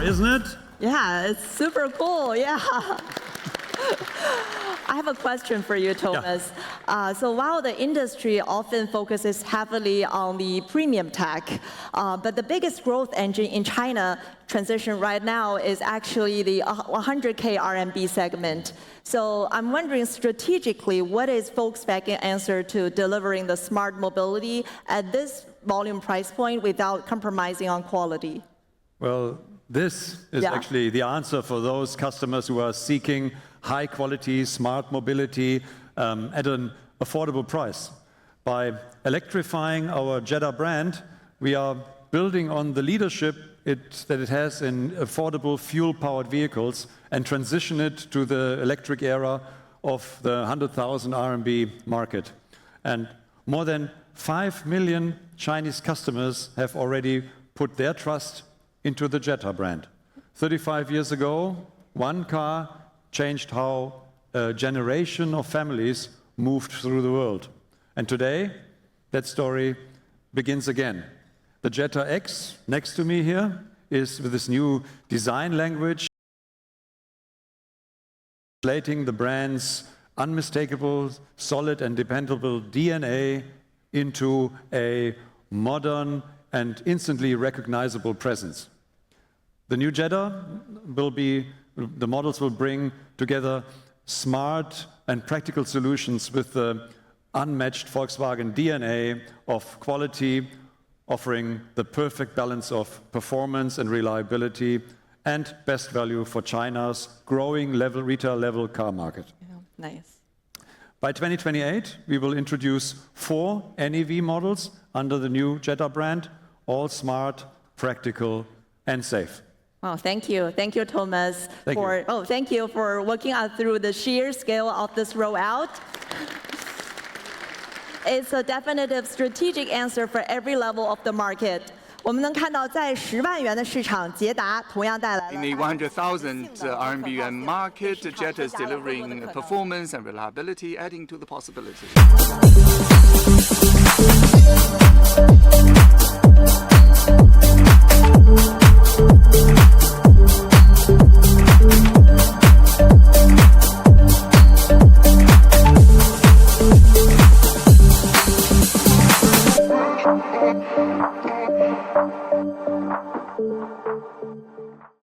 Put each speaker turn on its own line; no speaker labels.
Isn't it?
Yeah, it's super cool. Yeah. I have a question for you, Thomas.
Yeah.
So while the industry often focuses heavily on the premium tech, but the biggest growth engine in China transition right now is actually the 100K RMB segment. So I'm wondering strategically, what is Volkswagen's answer to delivering the smart mobility at this volume price point without compromising on quality?
Well, this is actually the answer for those customers who are seeking high quality, smart mobility at an affordable price. By electrifying our JETTA brand, we are building on the leadership that it has in affordable fuel-powered vehicles and transition it to the electric era of the 100,000 RMB market. And more than 5 million Chinese customers have already put their trust into the JETTA brand. 35 years ago, one car changed how a generation of families moved through the world. And today, that story begins again. The JETTA X, next to me here, is with this new design language, translating the brand's unmistakable, solid and dependable DNA into a modern and instantly recognizable presence. The new JETTA the models will bring together smart and practical solutions with the unmatched Volkswagen DNA of quality, offering the perfect balance of performance and reliability and best value for China's growing retail level car market.
Yeah, nice.
By 2028, we will introduce 4 NEV models under the new JETTA brand, all smart, practical, and safe.
Well, thank you. Thank you, Thomas. Thank you for walking us through the sheer scale of this rollout. It's a definitive strategic answer for every level of the market. 我们能看到，在10万元的市场，捷达同样带来了
In the 100,000 RMB yuan market, JETTA is delivering performance and reliability, adding to the possibility.